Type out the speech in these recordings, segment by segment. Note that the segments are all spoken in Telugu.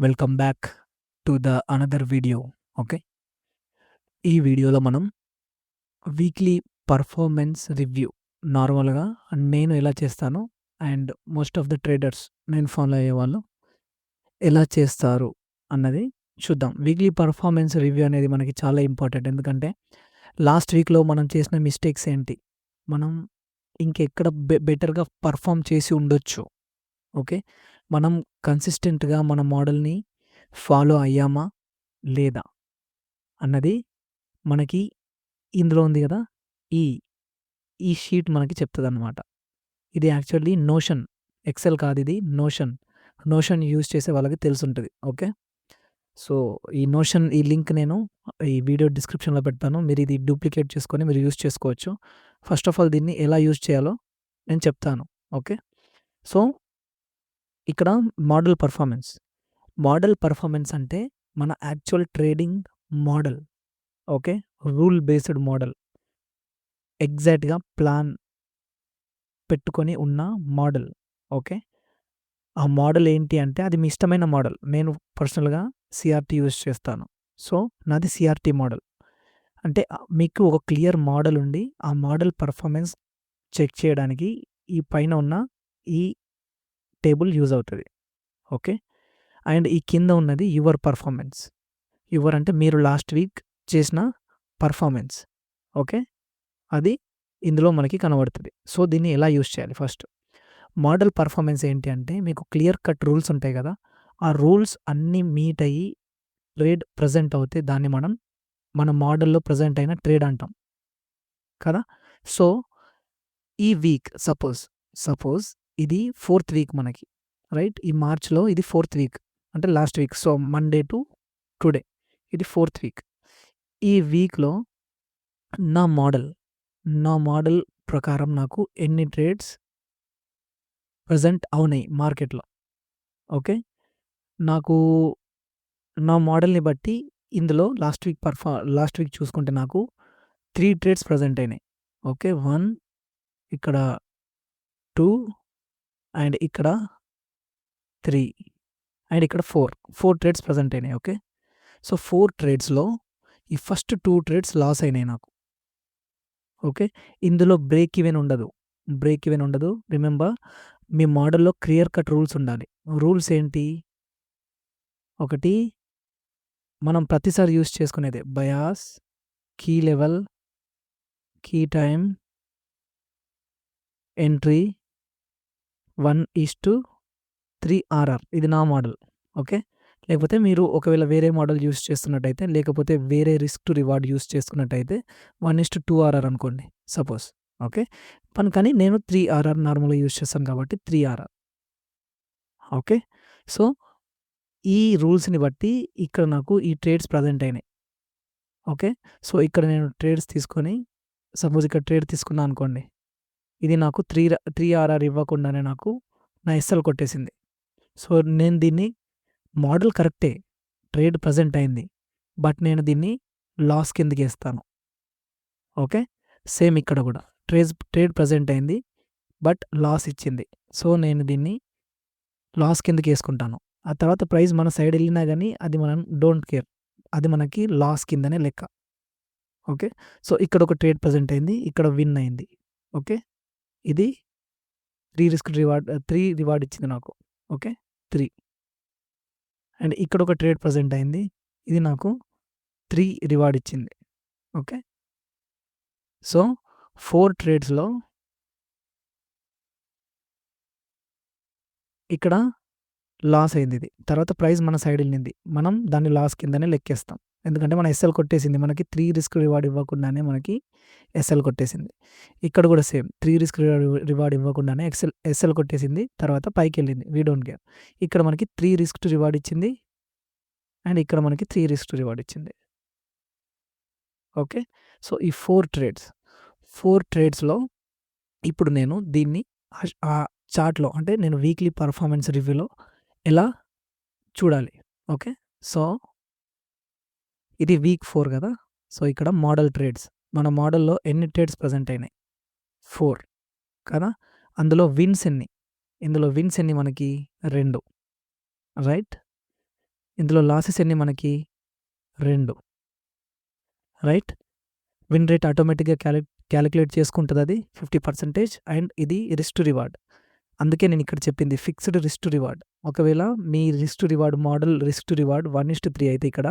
Welcome back to the another video. Okay, ఈ వీడియోలో మనం వీక్లీ పర్ఫార్మెన్స్ రివ్యూ నార్మల్గా నేను ఎలా చేస్తాను and most of the traders నేను ఫాలో అయ్యే వాళ్ళు ఎలా చేస్తారు అన్నది చూద్దాం. వీక్లీ పర్ఫార్మెన్స్ రివ్యూ అనేది మనకి చాలా ఇంపార్టెంట్. ఎందుకంటే లాస్ట్ వీక్లో మనం చేసిన మిస్టేక్స్ ఏంటి, మనం ఇంకెక్కడ బెటర్గా పర్ఫామ్ చేసి ఉండొచ్చు. ఓకే, మనం కన్సిస్టెంట్గా మన మోడల్ని ఫాలో అయ్యామా లేదా అన్నది మనకి ఇందులో ఉంది కదా, ఈ ఈ షీట్ మనకి చెప్తుందన్నమాట. ఇది యాక్చువల్లీ నోషన్, ఎక్సెల్ కాదు, ఇది నోషన్. నోషన్ యూజ్ చేసే వాళ్ళకి తెలుసుంటుంది. ఓకే, సో ఈ నోషన్ ఈ లింక్ నేను ఈ వీడియో డిస్క్రిప్షన్లో పెడతాను. మీరు ఇది డూప్లికేట్ చేసుకొని మీరు యూజ్ చేసుకోవచ్చు. ఫస్ట్ ఆఫ్ ఆల్ దీన్ని ఎలా యూజ్ చేయాలో నేను చెప్తాను. ఓకే, సో ఇక్కడ మోడల్ పర్ఫార్మెన్స్ అంటే మన actual trading model. Okay, rule based model, ఎగ్జాక్ట్గా ప్లాన్ పెట్టుకొని ఉన్న మోడల్. ఓకే, ఆ మోడల్ ఏంటి అంటే అది మీ ఇష్టమైన మోడల్. నేను పర్సనల్గా సిఆర్టీ యూజ్ చేస్తాను. సో నాది సిఆర్టీ మోడల్. అంటే మీకు ఒక క్లియర్ మోడల్ ఉండి ఆ మోడల్ పర్ఫార్మెన్స్ చెక్ చేయడానికి ఈ పైన ఉన్న ఈ టేబుల్ యూజ్ అవుతుంది. ఓకే, అండ్ ఈ కింద ఉన్నది యువర్ పర్ఫార్మెన్స్. యువర్ అంటే మీరు లాస్ట్ వీక్ చేసిన పర్ఫార్మెన్స్. ఓకే, అది ఇందులో మనకి కనబడుతుంది. సో దీన్ని ఎలా యూజ్ చేయాలి? ఫస్ట్ మోడల్ పర్ఫార్మెన్స్ ఏంటి అంటే మీకు క్లియర్ కట్ రూల్స్ ఉంటాయి కదా, ఆ రూల్స్ అన్నీ మీట్ అయ్యి ట్రేడ్ ప్రజెంట్ అవుతే దాన్ని మనం మన మోడల్లో ప్రజెంట్ అయిన ట్రేడ్ అంటాం కదా. సో ఈ వీక్ సపోజ్ ఇది 4th వీక్ మనకి, రైట్? ఈ మార్చ్లో ఇది 4th వీక్ అంటే last week. So Monday to today ఇది 4th వీక్. ఈ వీక్లో నా మోడల్ ప్రకారం నాకు ఎన్ని ట్రేడ్స్ ప్రజెంట్ అవునాయి మార్కెట్లో. ఓకే, నాకు నా మోడల్ని బట్టి ఇందులో లాస్ట్ వీక్ చూసుకుంటే నాకు 3 ట్రేడ్స్ ప్రజెంట్ అయినాయి. ఓకే, 1, ఇక్కడ 2 అండ్ ఇక్కడ 3 అండ్ ఇక్కడ 4 ట్రేడ్స్ ప్రజెంట్ అయినాయి. ఓకే, సో 4 ట్రేడ్స్లో ఈ ఫస్ట్ 2 ట్రేడ్స్ లాస్ అయినాయి నాకు. ఓకే, ఇందులో బ్రేక్ ఈవెన్ ఉండదు. రిమెంబర్, మీ మోడల్లో క్లియర్ కట్ రూల్స్ ఉండాలి. రూల్స్ ఏంటి? ఒకటి మనం ప్రతిసారి యూజ్ చేసుకునేదే bias, key level, key time, entry 1:3 RR. ఇది నా మోడల్. ఓకే, లేకపోతే మీరు ఒకవేళ వేరే మోడల్ యూజ్ చేస్తున్నట్టయితే, లేకపోతే వేరే రిస్క్ టు రివార్డ్ యూజ్ చేసుకున్నట్టయితే 1:2 RR అనుకోండి సపోజ్. ఓకే, కానీ నేను 3 RR నార్మల్గా యూజ్ చేస్తాను కాబట్టి 3 RR. ఓకే, సో ఈ రూల్స్ని బట్టి ఇక్కడ నాకు ఈ ట్రేడ్స్ ప్రజెంట్ అయినాయి. ఓకే, సో ఇక్కడ నేను ట్రేడ్స్ తీసుకొని సపోజ్ ఇక్కడ ట్రేడ్ తీసుకున్నాను అనుకోండి, ఇది నాకు 3 RR ఇవ్వకుండానే నాకు నా ఎస్ఎల్ కొట్టేసింది. సో నేను దీన్ని మోడల్ కరెక్టే, ట్రేడ్ ప్రజెంట్ అయింది, బట్ నేను దీన్ని లాస్ కిందకి వేస్తాను. ఓకే, సేమ్ ఇక్కడ కూడా ట్రేడ్ ప్రజెంట్ అయింది బట్ లాస్ ఇచ్చింది. సో నేను దీన్ని లాస్ కిందకి వేసుకుంటాను. ఆ తర్వాత ప్రైస్ మన సైడ్ వెళ్ళినా కానీ అది మనం డోంట్ కేర్, అది మనకి లాస్ కిందనే లెక్క. ఓకే, సో ఇక్కడ ఒక ట్రేడ్ ప్రజెంట్ అయింది, ఇక్కడ విన్ అయింది. ఓకే, ఇది 3 రివార్డ్ ఇచ్చింది నాకు. ఓకే, 3 అండ్ ఇక్కడ ఒక ట్రేడ్ ప్రజెంట్ అయింది, ఇది నాకు 3 రివార్డ్ ఇచ్చింది. ఓకే, సో 4 ట్రేడ్స్లో ఇక్కడ లాస్ అయింది. ఇది తర్వాత ప్రైస్ మన సైడ్ వెళ్ళింది, మనం దాన్ని లాస్ కిందనే లెక్కేస్తాం. ఎందుకంటే మన ఎస్ఎల్ కొట్టేసింది, మనకి 3 రిస్క్ రివార్డ్ ఇవ్వకుండానే మనకి ఎస్ఎల్ కొట్టేసింది. ఇక్కడ కూడా సేమ్ 3 రిస్క్ రివార్డ్ ఇవ్వకుండానే ఎస్ఎల్ కొట్టేసింది, తర్వాత పైకి వెళ్ళింది, వీ డోంట్ కేర్. ఇక్కడ మనకి 3 రిస్క్ టు రివార్డ్ ఇచ్చింది అండ్ ఇక్కడ మనకి 3 రిస్క్ టు రివార్డ్ ఇచ్చింది. ఓకే, సో ఈ 4 ట్రేడ్స్లో ఇప్పుడు నేను దీన్ని ఆ చార్ట్లో అంటే నేను వీక్లీ పర్ఫార్మెన్స్ రివ్యూలో ఎలా చూడాలి? ఓకే, సో ఇది వీక్ 4 కదా. సో ఇక్కడ మోడల్ ట్రేడ్స్, మన మోడల్లో ఎన్ని ట్రేడ్స్ ప్రజెంట్ అయినాయి? 4 కదా. ఇందులో విన్స్ ఎన్ని మనకి? 2, రైట్? ఇందులో లాసెస్ ఎన్ని మనకి? 2. రైట్? విన్ రేట్ ఆటోమేటిక్‌గా క్యాలిక్యులేట్ చేసుకుంటదది 50% అండ్ ఇది రిస్క్ టు రివార్డ్. అందుకే నేనిక్కడ చెప్పింది ఫిక్స్‌డ్ రిస్క్ టు రివార్డ్. ఒకవేళ మీ risk to reward model risk to reward 1:3 అయితే ఇక్కడ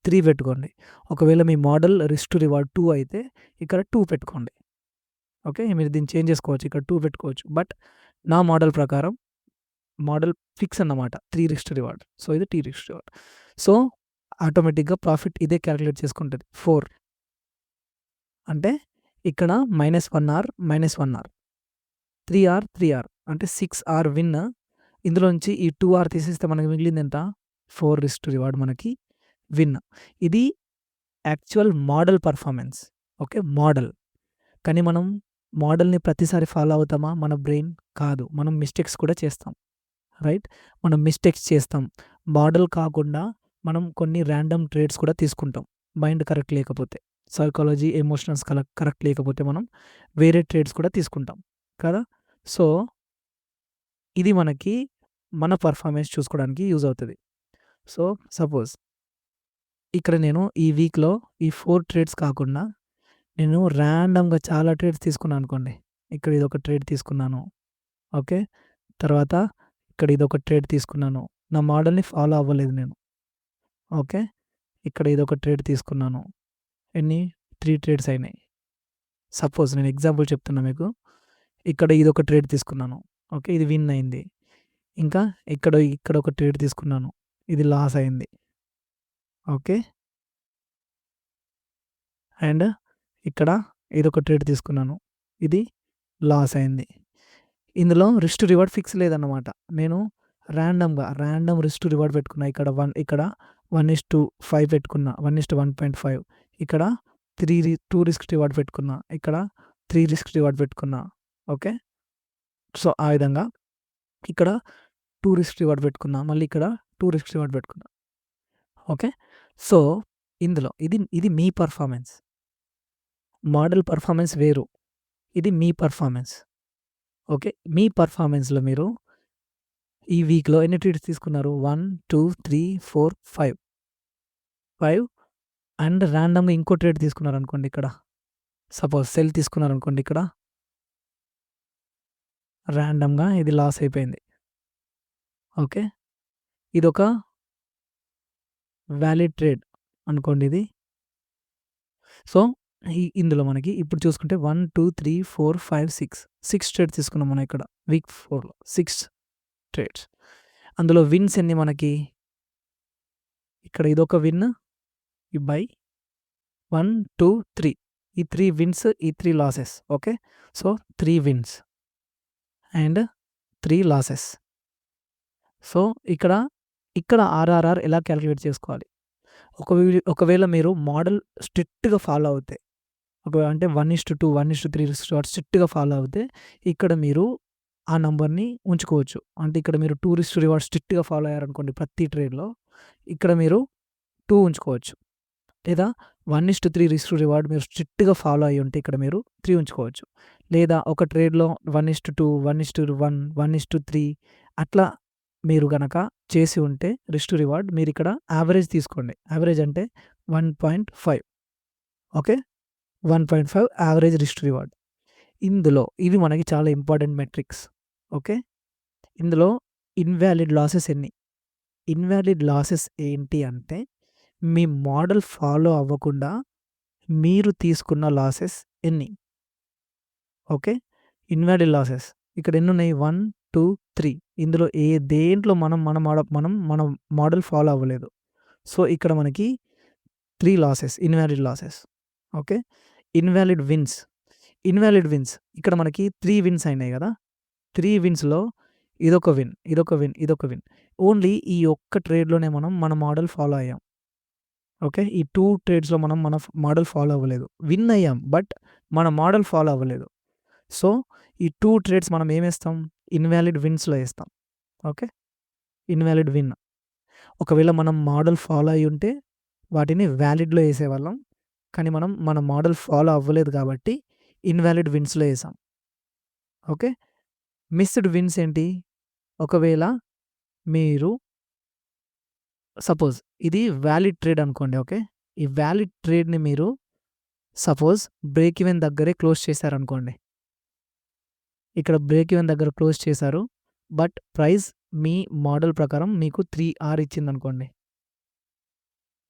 3 పెట్టుకోండి. ఒకవేళ మీ మోడల్ రిస్క్ టు రివార్డ్ 2 అయితే ఇక్కడ 2 పెట్టుకోండి. ఓకే. మీరు దీన్ని చేంజ్ చేసుకోవచ్చు. ఇక్కడ 2 పెట్టుకోవచ్చు. బట్ నా మోడల్ ప్రకారం మోడల్ ఫిక్స్ అన్నమాట. 3 రిస్క్ టు రివార్డ్. సో, ఇది T risk to reward. So, ఆటోమేటిక్‌గా ప్రాఫిట్ ఇదే క్యాలిక్యులేట్ చేసుకుంటది. 4 అంటే ఇక్కడ -1 ఆర్, -1 ఆర్. 3 ఆర్, 3 ఆర్ అంటే 6 ఆర్ విన్. ఇందులోంచి ఈ 2 ఆర్ తీసేస్తే మనకు మిగిలిందెంత? 4 రిస్క్ టు రివార్డ్ మనకి విన్. ఇది actual model performance. Okay. Model. కానీ మనం మోడల్‌ని ప్రతిసారి ఫాలో అవుతామా? మన బ్రెయిన్ కాదు. మనం మిస్టేక్స్ కూడా చేస్తాం. రైట్? మనం మిస్టేక్స్ చేస్తాం. మోడల్ కాకుండా మనం కొన్ని ర్యాండమ్ ట్రేడ్స్ కూడా తీసుకుంటాం. మైండ్ కరెక్ట్ లేకపోతే. సైకాలజీ, ఎమోషనల్స్ కరెక్ట్ లేకపోతే మనం వేరే ట్రేడ్స్ కూడా తీసుకుంటాం. కదా! సో, ఇది మనకి మన పర్ఫార్మెన్స్ చూసుకోవడానికి యూజ్ అవుతది. సో, సపోజ్ ఇక్కడ నేను ఈ వీక్‌లో ఈ 4 ట్రేడ్స్ కాకుండా నేను ర్యాండమ్‌గా చాలా ట్రేడ్స్ తీసుకున్నాను అనుకోండి. ఇక్కడ ఇదొక ట్రేడ్ తీసుకున్నాను. ఓకే. తర్వాత ఇక్కడ ఇదొక ట్రేడ్ తీసుకున్నాను. నా మోడల్‌ని ఫాలో అవ్వలేదు నేను. ఓకే. ఇక్కడ ఇదొక ట్రేడ్ తీసుకున్నాను. ఎన్ని? 3 ట్రేడ్స్ అయినాయి. సపోజ్ నేను ఎగ్జాంపుల్ చెప్తున్నా మీకు. ఇక్కడ ఇదొక ట్రేడ్ తీసుకున్నాను. ఓకే. ఇది విన్ అయింది. ఇంకా ఇక్కడ ఒక ట్రేడ్ తీసుకున్నాను. ఇది లాస్ అయింది. ఓకే. అండ్ ఇక్కడ ఇదొక ట్రేడ్ తీసుకున్నాను. ఇది లాస్ అయింది. ఇందులో రిస్క్ టు రివార్డ్ ఫిక్స్ లేదన్నమాట. నేను ర్యాండమ్ రిస్క్ టు రివార్డ్ పెట్టుకున్నా. ఇక్కడ 1:5 పెట్టుకున్నా. 1:1.5 ఇక్కడ 2 రిస్క్ రివార్డ్ పెట్టుకున్నా. ఇక్కడ 3 రిస్క్ రివార్డ్ పెట్టుకున్నా. ఓకే. సో, ఆ విధంగా ఇక్కడ 2 రిస్క్ రివార్డ్ పెట్టుకున్నా. మళ్ళీ ఇక్కడ 2 రిస్క్ రివార్డ్ పెట్టుకున్నా. ఓకే. సో, ఇందులో ఇది మీ పర్ఫార్మెన్స్. మోడల్ పర్ఫార్మెన్స్ వేరు. ఇది మీ పర్ఫార్మెన్స్. ఓకే. మీ పర్ఫార్మెన్స్‌లో మీరు ఈ వీక్‌లో ఎన్ని ట్రేడ్స్ తీసుకున్నారు? 1, 2, 3, 4, 5. 5 అండ్ ర్యాండమ్‌గా ఇంకో ట్రేడ్ తీసుకున్నారనుకోండి ఇక్కడ. సపోజ్ సెల్ తీసుకున్నారనుకోండి ఇక్కడ. ర్యాండమ్‌గా ఇది లాస్ అయిపోయింది. ఓకే. ఇదొక వాలిడ్ ట్రేడ్ అనుకోండి ఇది. సో, ఇందులో మనకి ఇప్పుడు చూసుకుంటే 1, 2, 3, 4, 5, 6 ట్రేడ్స్ తీసుకున్నాం మనం ఇక్కడ. వీక్ 4లో 6 ట్రేడ్స్. అందులో విన్స్ ఎన్ని మనకి? ఇక్కడ ఇదొక విన్. ఈ బై 1, 2, 3 ఈ 3 విన్స్, ఈ 3 losses. Okay. So, 3 wins and 3 losses. So, ఇక్కడ ఆర్ఆర్ఆర్ ఎలా క్యాలిక్యులేట్ చేసుకోవాలి? ఒకవేళ మీరు మోడల్ స్ట్రిక్ట్‌గా ఫాలో అవుతే, అంటే 1:2, 1:3 రిస్క్ రివార్డ్ స్ట్రిక్ట్‌గా ఫాలో అవుతే ఇక్కడ మీరు ఆ నంబర్‌ని ఉంచుకోవచ్చు. అంటే ఇక్కడ మీరు 2 రిస్క్ రివార్డ్ స్ట్రిక్ట్‌గా ఫాలో అయ్యారనుకోండి ప్రతి ట్రేడ్‌లో ఇక్కడ మీరు 2 ఉంచుకోవచ్చు. లేదా 1:3 రిస్క్ రివార్డ్ మీరు స్ట్రిక్ట్‌గా ఫాలో అయ్యి ఉంటే ఇక్కడ మీరు 3 ఉంచుకోవచ్చు. లేదా ఒక ట్రేడ్‌లో 1:2, 1:1, 1:3 అట్లా మీరు గనక చేసి ఉంటే రిస్క్ రివార్డ్ మీరిక్కడ యావరేజ్ తీసుకోండి. యావరేజ్ అంటే 1.5. ఓకే. 1.5 average risk reward. ఇందులో ఇది మనకి చాలా ఇంపార్టెంట్ మెట్రిక్స్. ఓకే. ఇందులో ఇన్‌వాలిడ్ లాసెస్ ఎన్ని? ఇన్‌వాలిడ్ లాసెస్ ఏంటి అంటే మీ మోడల్ ఫాలో అవ్వకుండా మీరు తీసుకున్న లాసెస్ ఎన్ని? ఓకే. ఇన్‌వాలిడ్ లాసెస్ ఇక్కడ ఎన్నున్నాయి? 1, 2, 3 ఇందులో దేంట్లో మనం మన మోడల్ ఫాలో అవ్వలేదు. సో, ఇక్కడ మనకి 3 losses invalid losses. Okay. Invalid wins ఇక్కడ మనకి 3 విన్స్ అయినాయి గదా! 3 విన్స్‌లో ఇదొక విన్, ఇదొక విన్, ఇదొక విన్. ఓన్లీ ఈ ఒక్క ట్రేడ్‌లోనే మనం మన మోడల్ ఫాలో అయ్యాం. ఓకే. ఈ 2 ట్రేడ్స్‌లో మనం మన మోడల్ ఫాలో అవ్వలేదు. విన్ అయ్యాం. బట్ మన మోడల్ ఫాలో అవ్వలేదు. సో, ఈ 2 ట్రేడ్స్ మనం ఏమేస్తాం? ఇన్‌వాలిడ్ విన్స్‌లో ఏస్తాం. ఓకే. Invalid win. ఒకవేళ మనం మోడల్ ఫాలో అయ్యి ఉంటే వాటిని వాలిడ్‌లో ఏసేవాళ్ళం. కానీ మనం మన మోడల్ ఫాలో అవ్వలేదు కాబట్టి ఇన్‌వాలిడ్ విన్స్‌లో ఏసాం. ఓకే. మిస్డ్ విన్స్ ఏంటి? ఒకవేళ మీరు సపోజ్ ఇది వ్యాలిడ్ ట్రేడ్ అనుకోండి. ఓకే. ఈ వ్యాలిడ్ ట్రేడ్‌ని మీరు సపోజ్ బ్రేక్ ఈవెన్ దగ్గరే క్లోజ్ చేశారనుకోండి. ఇక్కడ బ్రేక్ ఈవెన్ దగ్గర క్లోజ్ చేశారు. బట్ ప్రైస్ మీ మోడల్ ప్రకారం మీకు 3R ఇచ్చిందనుకోండి.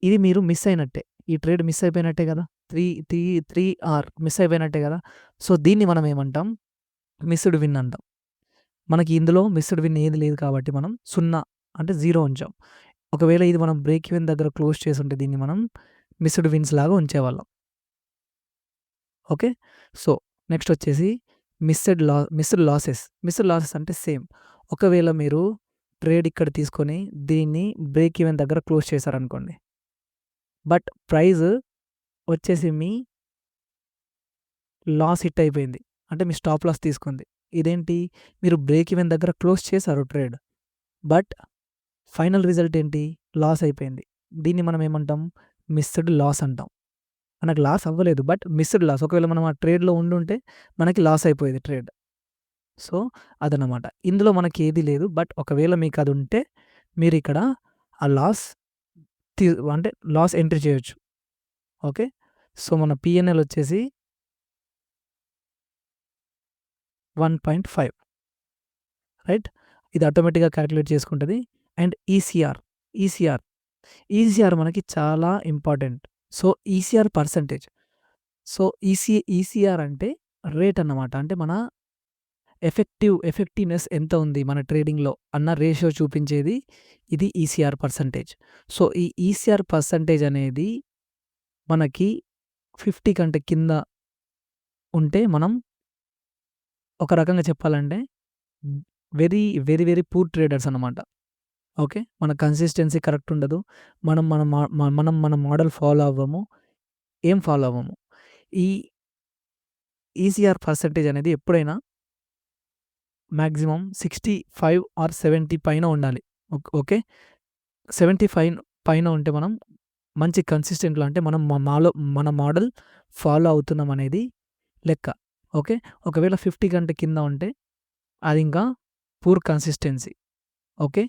ఇది మీరు మిస్ అయినట్టే. ఈ ట్రేడ్ మిస్ అయిపోయినట్టే గదా! 3R మిస్ అయిపోయినట్టే గదా! సో, దీన్ని మనం ఏమంటాం? మిస్డ్ విన్ అంటాం. మనకి ఇందులో మిస్డ్ విన్ ఏది లేదు కాబట్టి మనం 0 అంటే 0 ఉంచాం. ఒకవేళ ఇది మనం బ్రేక్ ఈవెన్ దగ్గర క్లోజ్ చేసుంటే దీన్ని మనం మిస్డ్ విన్స్ లాగా ఉంచేవాళ్ళం. ఓకే. సో, నెక్స్ట్ వచ్చేసి మిస్డ్ లాసెస్. మిస్డ్ లాసెస్ అంటే సేమ్. ఒకవేళ మీరు ట్రేడ్ ఇక్కడ తీసుకొని దీన్ని బ్రేక్ ఈవెన్ దగ్గర క్లోజ్ చేశారనుకోండి. బట్ ప్రైస్ వచ్చేసి మీ లాస్ హిట్ అయిపోయింది. అంటే మీ స్టాప్ లాస్ తీసుకుంది. ఇదేంటి? మీరు బ్రేక్ ఈవెన్ దగ్గర క్లోజ్ చేశారు ట్రేడ్. బట్ ఫైనల్ రిజల్ట్ ఏంటి? లాస్ అయిపోయింది. దీన్ని మనం ఏమంటాం? మిస్డ్ లాస్ అంటాం. మనకు లాస్ అవ్వలేదు. But missed loss. ఒకవేళ మనం ఆ ట్రేడ్‌లో ఉండుంటే మనకి లాస్ అయిపోయేది ట్రేడ్. సో, అదనమాట. ఇందులో మనకి ఏది లేదు. బట్ ఒకవేళ మీకు అది ఉంటే మీరిక్కడ ఆ లాస్ తి అంటే లాస్ ఎంట్రీ చేయొచ్చు. ఓకే. సో, మన పీఎన్ఎల్ వచ్చేసి 1.5 రైట్. ఇది ఆటోమేటిక్‌గా కాలిక్యులేట్ చేసుకుంటది. అండ్ ఈసీఆర్ మనకి చాలా important. So, ECR percentage. So, ECR అంటే రేట్ అన్నమాట. అంటే మన ఎఫెక్టివ్‌నెస్ ఎంత ఉంది మన ట్రేడింగ్‌లో అన్న రేషియో చూపించేది ఇది ఈసీఆర్ పర్సెంటేజ్. సో, ఈ ఈసీఆర్ పర్సెంటేజ్ అనేది మనకి 50 కంటే కింద ఉంటే మనం ఒక రకంగా చెప్పాలంటే వెరీ పూర్ ట్రేడర్స్ అన్నమాట. ఓకే. మన కన్సిస్టెన్సీ కరెక్ట్ ఉండదు. మనం మన మోడల్ ఫాలో అవ్వము. ఏం ఫాలో అవ్వము. ఈ ఈసీఆర్ పర్సెంటేజ్ అనేది ఎప్పుడైనా మాక్సిమం 65 ఆర్ 70 పైన ఉండాలి. ఓకే. 75 పైన ఉంటే మనం మంచి కన్సిస్టెంట్‌లో అంటే మనం మన మోడల్ ఫాలో అవుతున్నాం అనేది లెక్క. ఓకే. ఒకవేళ 50 కంటే కింద ఉంటే అది ఇంకా పూర్ కన్సిస్టెన్సీ. ఓకే.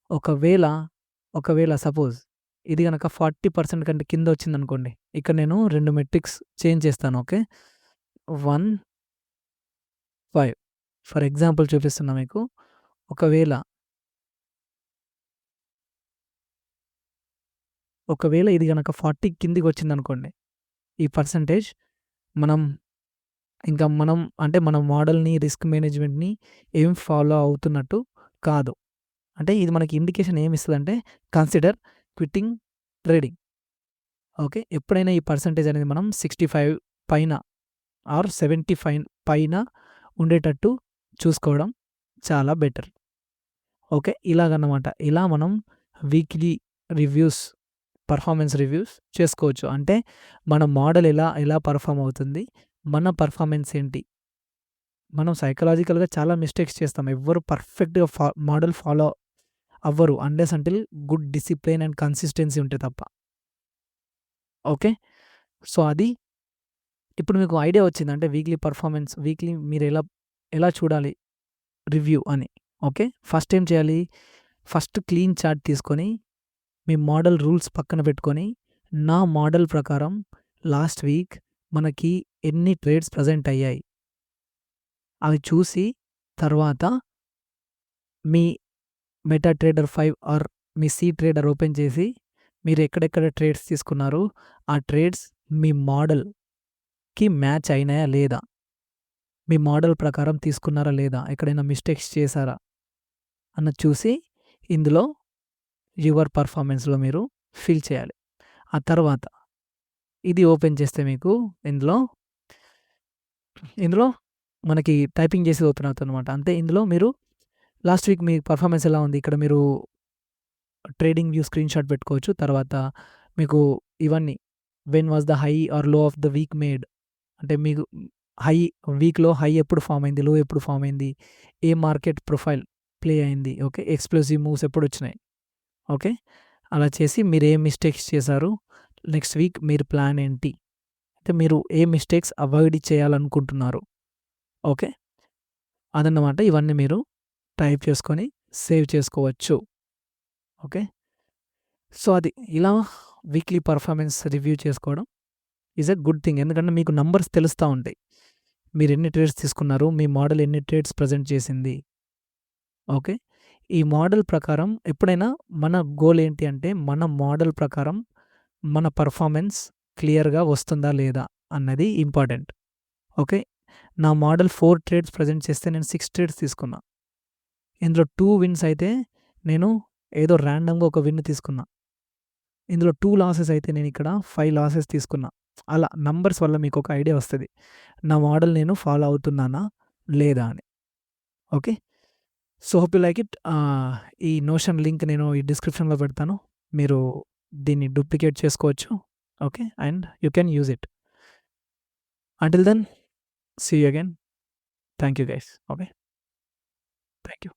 ఒకవేళ సపోజ్ ఇది గనక 40% కంటే కింద వచ్చిందనుకోండి. ఇక్కడ నేను 2 మెట్రిక్స్ చేంజ్ చేస్తాను. ఓకే. 1, 5 ఫర్ ఎగ్జాంపుల్ చూపిస్తున్నా మీకు. ఒకవేళ ఇది గనక 40 కిందికి వచ్చిందనుకోండి. ఈ పర్సెంటేజ్ మనం అంటే మన మోడల్‌ని, రిస్క్ మేనేజ్‌మెంట్‌ని ఏం ఫాలో అవుతున్నట్టు కాదు. అంటే ఇది మనకి ఇండికేషన్ ఏమిస్తదంటే కన్సిడర్ క్విట్టింగ్ ట్రేడింగ్. ఓకే. ఎప్పుడైనా ఈ పర్సెంటేజ్ అనేది మనం 65 పైన ఆర్ 75 పైన ఉండేటట్టు చూసుకోవడం చాలా బెటర్. ఓకే. ఇలాగన్నమాట. ఇలా మనం వీక్లీ పర్ఫార్మెన్స్ రివ్యూస్ చేసుకోవచ్చు. అంటే మన మోడల్ ఎలా పెర్ఫార్మ్ అవుతుంది? మన పెర్ఫార్మెన్స్ ఏంటి? మనం సైకలాజికల్‌గా చాలా మిస్టేక్స్ చేస్తాం. ఎవ్వరు పర్ఫెక్ట్‌గా మోడల్ ఫాలో అవ్వరు. Unless until good discipline and consistency ఉంటే తప్ప. ఓకే. సో, అది ఇప్పుడు మీకు ఐడియా వచ్చిందా? అంటే వీక్లీ ఎలా చూడాలి రివ్యూ అని. ఓకే. ఫస్ట్ ఏం చేయాలి? ఫస్ట్ క్లీన్ చార్ట్ తీసుకొని మీ మోడల్ రూల్స్ పక్కన పెట్టుకొని, నా మోడల్ ప్రకారం లాస్ట్ వీక్ మనకి ఎన్ని ట్రేడ్స్ ప్రెజెంట్ అయ్యాయి? అవి చూసి తర్వాత మీ మెటా ట్రేడర్ 5 ఆర్ మీ సీ ట్రేడర్ ఓపెన్ చేసి మీరు ఎక్కడెక్కడ ట్రేడ్స్ తీసుకున్నారో ఆ ట్రేడ్స్ మీ మోడల్‌కి మ్యాచ్ అయినాయా లేదా? మీ మోడల్ ప్రకారం తీసుకున్నారా లేదా? ఎక్కడైనా మిస్టేక్స్ చేశారా? అన్నది చూసి ఇందులో యువర్ పర్ఫార్మెన్స్‌లో మీరు ఫిల్ చేయాలి. ఆ తర్వాత ఇది ఓపెన్ చేస్తే మీకు ఇందులో మనకి టైపింగ్ చేసేది ఓపెన్ అవుతుందన్నమాట. అంతే. ఇందులో మీరు లాస్ట్ వీక్ మీ పర్ఫార్మెన్స్ ఎలా ఉంది? ఇక్కడ మీరు ట్రేడింగ్ వ్యూ స్క్రీన్‌షాట్ పెట్టుకోవచ్చు. తర్వాత మీకు ఇవన్నీ when was the high or low of the week made అంటే మీకు వీక్‌లో హై ఎప్పుడు ఫార్మ్ అయింది? లో ఎప్పుడు ఫార్మ్ అయింది? ఏ మార్కెట్ ప్రొఫైల్ ప్లే అయింది? ఓకే. ఎక్స్‌ప్లోసివ్ మూవ్స్ ఎప్పుడొచ్చినాయి? ఓకే. అలా చేసి మీరు ఏ మిస్టేక్స్ చేశారు? నెక్స్ట్ వీక్ మీరు ప్లాన్ ఏంటి? అంటే మీరు ఏ మిస్టేక్స్ అవాయిడ్ చేయాలనుకుంటున్నారు? ఓకే. అదన్నమాట. ఇవన్నీ మీరు టైప్ చేసుకొని సేవ్ చేసుకోవచ్చు. ఓకే. సో, అది ఇలా వీక్లీ పర్ఫార్మెన్స్ రివ్యూ చేసుకోవడం ఈజ్ ఎ గుడ్ థింగ్. ఎందుకంటే మీకు నంబర్స్ తెలుస్తా ఉంటాయి. మీరెన్ని ట్రేడ్స్ తీసుకున్నారు, మీ మోడల్ ఎన్ని ట్రేడ్స్ ప్రెజెంట్ చేసింది. ఓకే. ఈ మోడల్ ప్రకారం ఎప్పుడైనా మన గోల్ ఏంటి అంటే, మన మోడల్ ప్రకారం మన పర్ఫార్మెన్స్ క్లియర్‌గా వస్తుందా లేదా అన్నది ఇంపార్టెంట్. ఓకే. నా మోడల్ 4 ట్రేడ్స్ ప్రెజెంట్ చేస్తే నేను 6 ట్రేడ్స్ తీసుకున్నా. ఇందులో 2 విన్స్ అయితే నేను ఏదో ర్యాండమ్‌గా ఒక విన్ తీసుకున్నా. ఇందులో 2 లాసెస్ అయితే నేనిక్కడ 5 లాసెస్ తీసుకున్నా. అలా నంబర్స్ వల్ల మీకొక ఐడియా వస్తది. నా మోడల్ నేను ఫాలో అవుతున్నానా? లేదా అని. Okay. So, hope you like it. ఈ నోషన్ లింక్ నేను ఈ డిస్క్రిప్షన్‌లో పెడతాను. మీరు దీన్ని డూప్లికేట్ చేసుకోవచ్చు. Okay. And you can use it. Until then see you again. Thank you guys. Okay. Thank you.